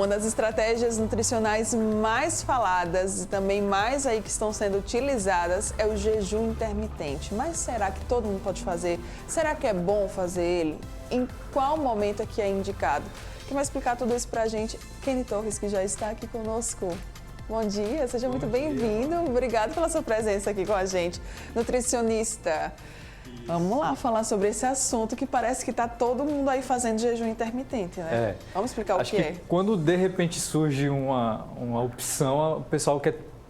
Uma das estratégias nutricionais mais faladas e também mais aí que estão sendo utilizadas é o jejum intermitente. Mas será que todo mundo pode fazer? Será que é bom fazer ele? Em qual momento é que é indicado? Quem vai explicar tudo isso pra gente, Kenny Torres, que já está aqui conosco. Bom dia, seja muito bem-vindo. Obrigado pela sua presença aqui com a gente. Nutricionista. Vamos lá falar sobre esse assunto que parece que está todo mundo aí fazendo jejum intermitente, né? Vamos explicar o que é. Quando de repente surge uma opção, o pessoal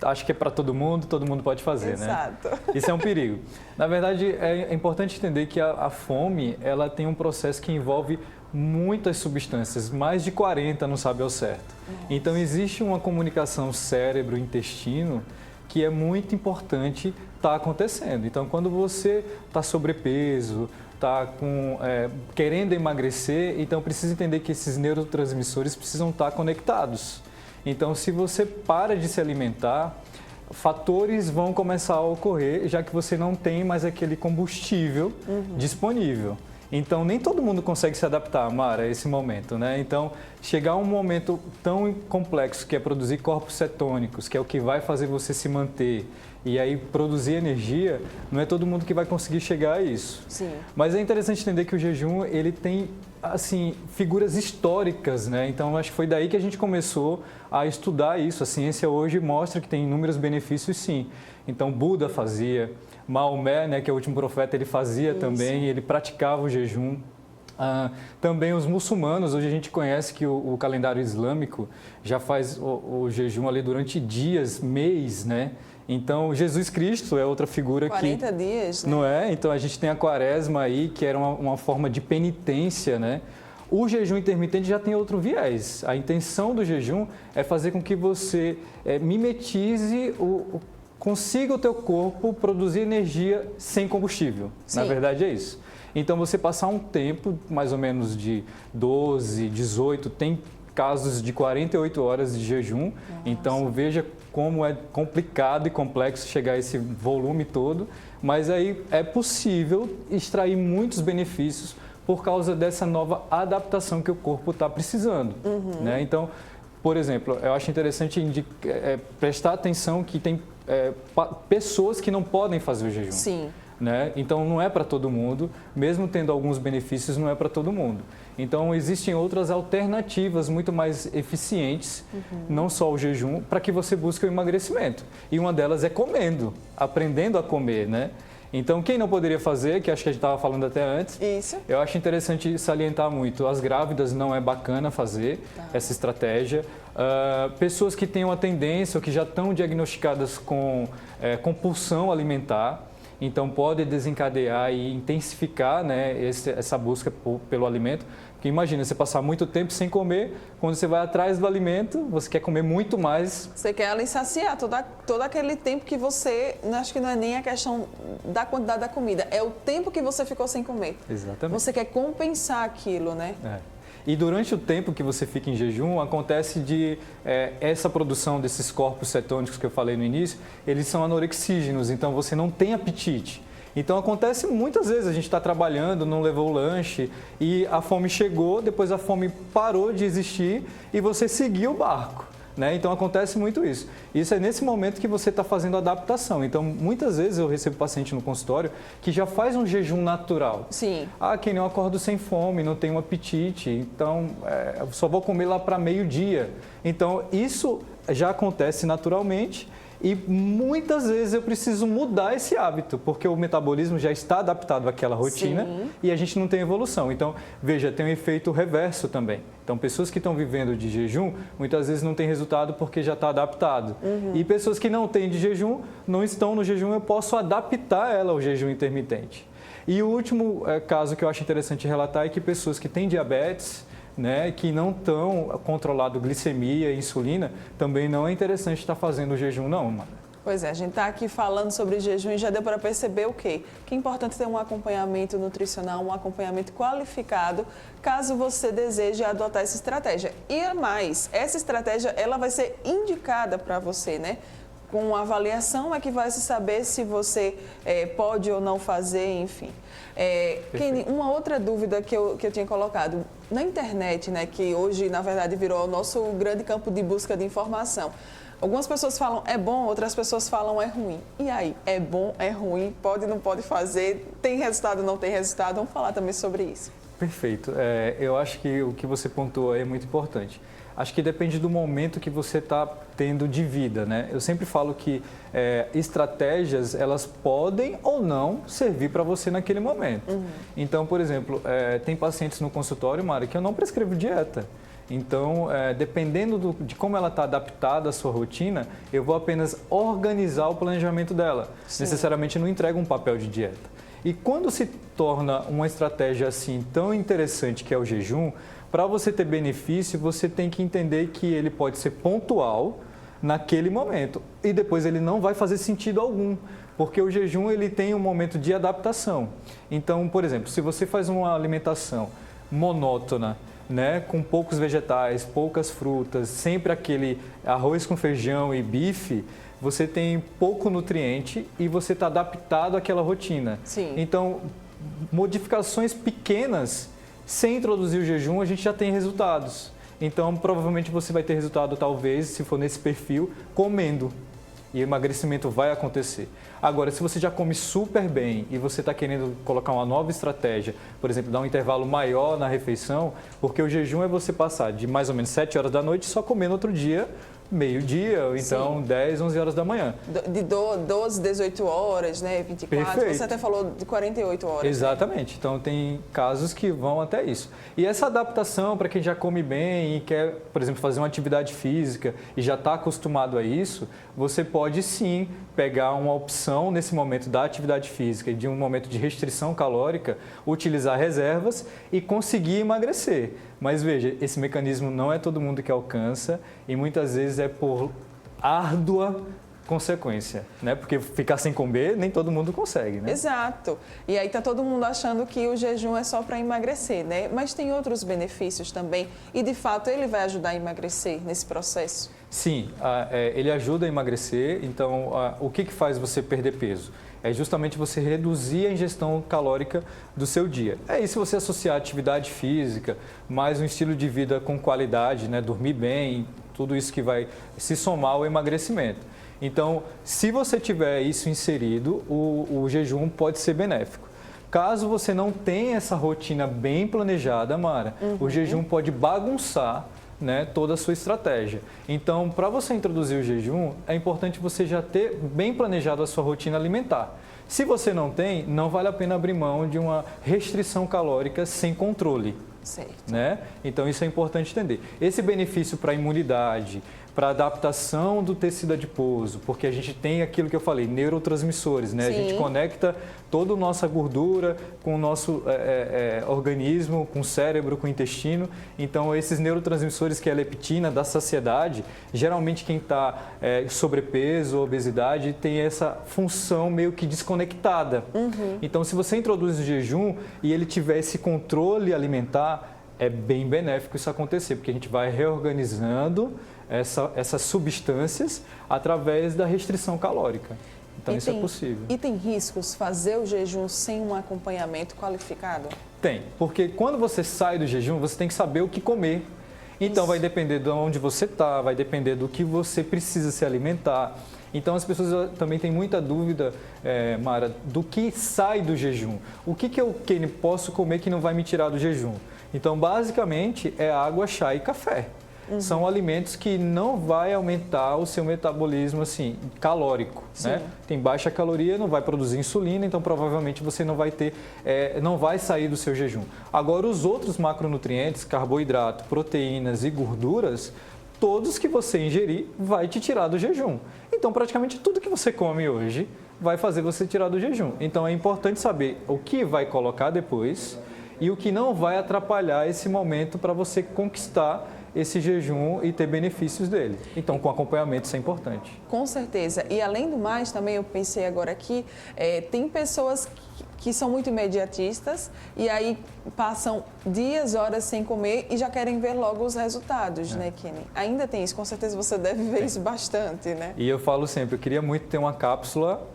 acha que é para todo mundo pode fazer, Exato. Né? Isso é um perigo. Na verdade, é importante entender que a fome, ela tem um processo que envolve muitas substâncias, mais de 40 não sabe ao certo. Nossa. Então, existe uma comunicação cérebro-intestino que é muito importante estar acontecendo. Então, quando você está sobrepeso, está querendo emagrecer, então precisa entender que esses neurotransmissores precisam estar conectados. Então, se você para de se alimentar, fatores vão começar a ocorrer, já que você não tem mais aquele combustível disponível. Então, nem todo mundo consegue se adaptar, Mara, a esse momento, né? Então, chegar a um momento tão complexo que é produzir corpos cetônicos, que é o que vai fazer você se manter, e aí produzir energia, não é todo mundo que vai conseguir chegar a isso. Sim. Mas é interessante entender que o jejum, ele tem, assim, figuras históricas, né? Então, acho que foi daí que a gente começou a estudar isso. A ciência hoje mostra que tem inúmeros benefícios, sim. Então, Buda fazia, Maomé, né, que é o último profeta, ele fazia também, ele praticava o jejum. Também os muçulmanos, hoje a gente conhece que o calendário islâmico já faz o jejum ali durante dias, mês, né? Então, Jesus Cristo é outra figura 40 dias, né? Não é? Então, a gente tem a quaresma aí, que era uma forma de penitência, né? O jejum intermitente já tem outro viés. A intenção do jejum é fazer com que você mimetize consiga o teu corpo produzir energia sem combustível. Sim. Na verdade é isso. Então você passar um tempo, mais ou menos de 12, 18, tem casos de 48 horas de jejum. Nossa. Então veja como é complicado e complexo chegar a esse volume todo, mas aí é possível extrair muitos benefícios por causa dessa nova adaptação que o corpo está precisando. Né? Então, por exemplo, eu acho interessante prestar atenção que tem pessoas que não podem fazer o jejum. Sim. Né? Então, não é para todo mundo, mesmo tendo alguns benefícios, não é para todo mundo. Então, existem outras alternativas muito mais eficientes, não só o jejum, para que você busque o emagrecimento. E uma delas é comendo, aprendendo a comer, né? Então, quem não poderia fazer, que acho que a gente estava falando até antes, isso. Eu acho interessante salientar muito. As grávidas não é bacana fazer essa estratégia. Pessoas que têm uma tendência ou que já estão diagnosticadas com compulsão alimentar, então pode desencadear e intensificar, né, essa busca pelo alimento. Porque imagina, você passar muito tempo sem comer, quando você vai atrás do alimento, você quer comer muito mais. Você quer ali saciar todo aquele tempo que você, acho que não é nem a questão da quantidade da comida, é o tempo que você ficou sem comer. Exatamente. Você quer compensar aquilo, né? E durante o tempo que você fica em jejum, acontece essa produção desses corpos cetônicos que eu falei no início, eles são anorexígenos, então você não tem apetite. Então acontece muitas vezes, a gente está trabalhando, não levou o lanche e a fome chegou, depois a fome parou de existir e você seguiu o barco. Né? Então acontece muito isso. Isso é nesse momento que você está fazendo a adaptação. Então muitas vezes eu recebo paciente no consultório que já faz um jejum natural. Sim. Que nem eu acordo sem fome, não tenho apetite, então eu só vou comer lá para meio-dia. Então isso já acontece naturalmente. E muitas vezes eu preciso mudar esse hábito, porque o metabolismo já está adaptado àquela rotina. Sim. E a gente não tem evolução. Então, veja, tem um efeito reverso também. Então, pessoas que estão vivendo de jejum, muitas vezes não têm resultado porque já está adaptado. E pessoas que não têm de jejum, não estão no jejum, eu posso adaptar ela ao jejum intermitente. E o último caso que eu acho interessante relatar é que pessoas que têm diabetes, né, que não estão controlando glicemia e insulina, também não é interessante estar fazendo o jejum, não, mano. Pois é, a gente está aqui falando sobre jejum e já deu para perceber o quê? Que é importante ter um acompanhamento nutricional, um acompanhamento qualificado, caso você deseje adotar essa estratégia. E a mais, essa estratégia ela vai ser indicada para você, né? com a avaliação é que vai se saber se você pode ou não fazer, enfim. Kenny, uma outra dúvida que eu tinha colocado, na internet, né, que hoje, na verdade, virou o nosso grande campo de busca de informação. Algumas pessoas falam é bom, outras pessoas falam é ruim. E aí, é bom, é ruim, pode, não pode fazer, tem resultado, não tem resultado? Vamos falar também sobre isso. Perfeito. Eu acho que o que você pontuou aí é muito importante. Acho que depende do momento que você está tendo de vida, né? Eu sempre falo que estratégias, elas podem ou não servir para você naquele momento. Uhum. Então, por exemplo, tem pacientes no consultório, Mari, que eu não prescrevo dieta. Então, dependendo de como ela está adaptada à sua rotina, eu vou apenas organizar o planejamento dela. Sim. Necessariamente não entrego um papel de dieta. E quando se torna uma estratégia assim tão interessante que é o jejum, para você ter benefício, você tem que entender que ele pode ser pontual naquele momento e depois ele não vai fazer sentido algum, porque o jejum ele tem um momento de adaptação. Então, por exemplo, se você faz uma alimentação monótona, né, com poucos vegetais, poucas frutas, sempre aquele arroz com feijão e bife, você tem pouco nutriente e você está adaptado àquela rotina. Sim. Então, modificações pequenas, sem introduzir o jejum, a gente já tem resultados. Então, provavelmente você vai ter resultado, talvez, se for nesse perfil, comendo. E o emagrecimento vai acontecer. Agora, se você já come super bem e você está querendo colocar uma nova estratégia, por exemplo, dar um intervalo maior na refeição, porque o jejum é você passar de mais ou menos 7 horas da noite só comendo outro dia, meio-dia, ou então sim, 10, 11 horas da manhã. De 12, 18 horas, né? 24, perfeito. Você até falou de 48 horas. Exatamente, né? Então tem casos que vão até isso. E essa adaptação para quem já come bem e quer, por exemplo, fazer uma atividade física e já está acostumado a isso, você pode sim pegar uma opção nesse momento da atividade física e de um momento de restrição calórica, utilizar reservas e conseguir emagrecer. Mas veja, esse mecanismo não é todo mundo que alcança e muitas vezes é por árdua consequência, né? Porque ficar sem comer nem todo mundo consegue, né? Exato. E aí tá todo mundo achando que o jejum é só para emagrecer, né? Mas tem outros benefícios também e de fato ele vai ajudar a emagrecer nesse processo? Sim, ele ajuda a emagrecer. Então, o que faz você perder peso? É justamente você reduzir a ingestão calórica do seu dia. E se você associar atividade física, mais um estilo de vida com qualidade, né? Dormir bem, tudo isso que vai se somar ao emagrecimento. Então, se você tiver isso inserido, o jejum pode ser benéfico. Caso você não tenha essa rotina bem planejada, Mara, o jejum pode bagunçar, né, toda a sua estratégia. Então, para você introduzir o jejum, é importante você já ter bem planejado a sua rotina alimentar. Se você não tem, não vale a pena abrir mão de uma restrição calórica sem controle. Certo. Né? Então, isso é importante entender. Esse benefício para a imunidade, para a adaptação do tecido adiposo, porque a gente tem aquilo que eu falei, neurotransmissores, né? A gente conecta toda a nossa gordura com o nosso organismo, com o cérebro, com o intestino. Então, esses neurotransmissores, que é a leptina da saciedade, geralmente quem está sobrepeso, obesidade, tem essa função meio que desconectada. Então, se você introduz o jejum e ele tiver esse controle alimentar, é bem benéfico isso acontecer, porque a gente vai reorganizando essas substâncias através da restrição calórica. Então, isso é possível. E tem riscos fazer o jejum sem um acompanhamento qualificado? Tem, porque quando você sai do jejum, você tem que saber o que comer. Então, vai depender de onde você está, vai depender do que você precisa se alimentar. Então, as pessoas também têm muita dúvida, Mara, do que sai do jejum. O que eu posso comer que não vai me tirar do jejum? Então, basicamente, é água, chá e café. São alimentos que não vai aumentar o seu metabolismo assim, calórico, né? Tem baixa caloria, não vai produzir insulina, então provavelmente você não vai ter, não vai sair do seu jejum. Agora, os outros macronutrientes, carboidrato, proteínas e gorduras, todos que você ingerir vai te tirar do jejum. Então, praticamente tudo que você come hoje vai fazer você tirar do jejum. Então, é importante saber o que vai colocar depois e o que não vai atrapalhar esse momento para você conquistar esse jejum e ter benefícios dele. Então, com acompanhamento, isso é importante. Com certeza. E, além do mais, também eu pensei agora aqui, tem pessoas que são muito imediatistas e aí passam dias, horas sem comer e já querem ver logo os resultados, né, Kenny? Ainda tem isso, com certeza você deve ver isso bastante, né? E eu falo sempre, eu queria muito ter uma cápsula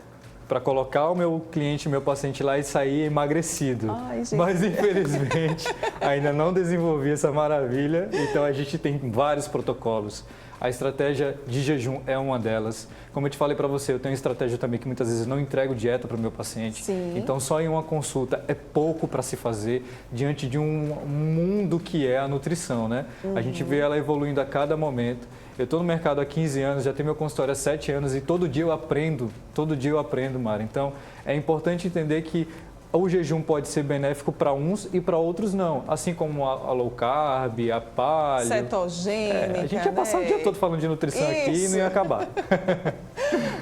para colocar o meu cliente, meu paciente lá e sair emagrecido. Ai, gente. Mas, infelizmente, ainda não desenvolvi essa maravilha, então a gente tem vários protocolos. A estratégia de jejum é uma delas. Como eu te falei para você, eu tenho estratégia também que muitas vezes não entrego dieta para o meu paciente. Sim. Então, só em uma consulta é pouco para se fazer diante de um mundo que é a nutrição, né? A gente vê ela evoluindo a cada momento. Eu estou no mercado há 15 anos, já tenho meu consultório há 7 anos e todo dia eu aprendo, Mara. Então, é importante entender que o jejum pode ser benéfico para uns e para outros não. Assim como a low carb, a paleo. Cetogênica, a gente ia passar o dia todo falando de nutrição aqui e não ia acabar.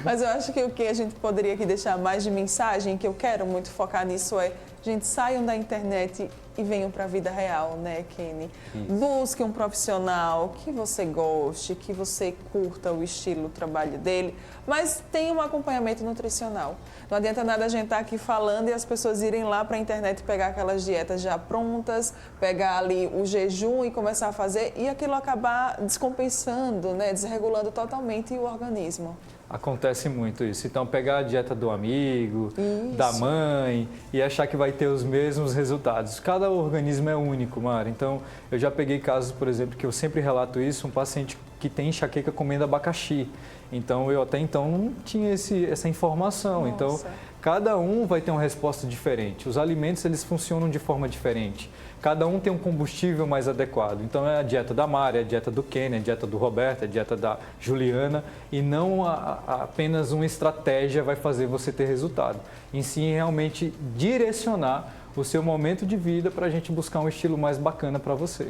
Mas eu acho que o que a gente poderia aqui deixar mais de mensagem, que eu quero muito focar nisso é, gente, saiam da internet e venham para a vida real, né, Kenny? Busque um profissional que você goste, que você curta o estilo, o trabalho dele, mas tenha um acompanhamento nutricional. Não adianta nada a gente estar aqui falando e as pessoas irem lá para a internet pegar aquelas dietas já prontas, pegar ali o jejum e começar a fazer e aquilo acabar descompensando, né, desregulando totalmente o organismo. Acontece muito isso. Então, pegar a dieta do amigo, da mãe e achar que vai ter os mesmos resultados. Cada organismo é único, Mara. Então, eu já peguei casos, por exemplo, que eu sempre relato isso, um paciente que tem enxaqueca comendo abacaxi. Então, eu até então não tinha essa informação. Nossa. Então, cada um vai ter uma resposta diferente. Os alimentos, eles funcionam de forma diferente. Cada um tem um combustível mais adequado. Então, é a dieta da Mari, é a dieta do Kenny, é a dieta do Roberto, é a dieta da Juliana. E não apenas uma estratégia vai fazer você ter resultado. Em si, realmente direcionar o seu momento de vida para a gente buscar um estilo mais bacana para você.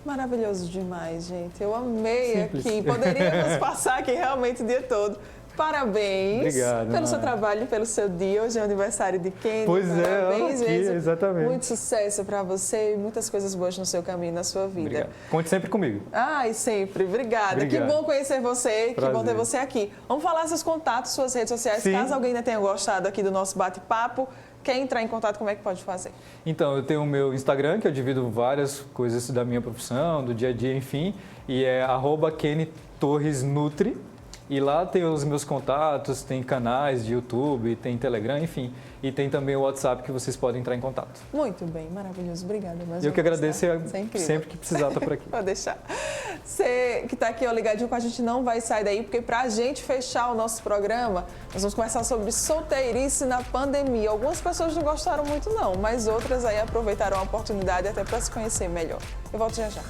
Maravilhoso demais, gente. Eu amei Simples. aqui. Poderíamos passar aqui realmente o dia todo. Parabéns. Obrigado, pelo seu Mara. trabalho, pelo seu dia. Hoje é o aniversário de Kenny. Pois Parabéns aqui, mesmo. exatamente. Muito sucesso para você e muitas coisas boas no seu caminho, na sua vida. Obrigado. Conte sempre comigo. Ai, sempre. Obrigada. Obrigado. Que bom conhecer você. Prazer. Que bom ter você aqui. Vamos falar seus contatos, suas redes sociais. Sim. Caso alguém ainda tenha gostado aqui do nosso bate-papo, quer entrar em contato, como é que pode fazer? Então, eu tenho o meu Instagram, que eu divido várias coisas da minha profissão, do dia a dia, enfim, e é @KennyTorresNutri. E lá tem os meus contatos, tem canais de YouTube, tem Telegram, enfim. E tem também o WhatsApp que vocês podem entrar em contato. Muito bem, maravilhoso. Obrigada. Mais Eu uma que vez, agradeço tá? Isso é incrível. sempre que precisar estar por aqui. Pode deixar. Você que está aqui ó, ligadinho com a gente não vai sair daí, porque para a gente fechar o nosso programa, nós vamos conversar sobre solteirice na pandemia. Algumas pessoas não gostaram muito não, mas outras aí aproveitaram a oportunidade até para se conhecer melhor. Eu volto já já.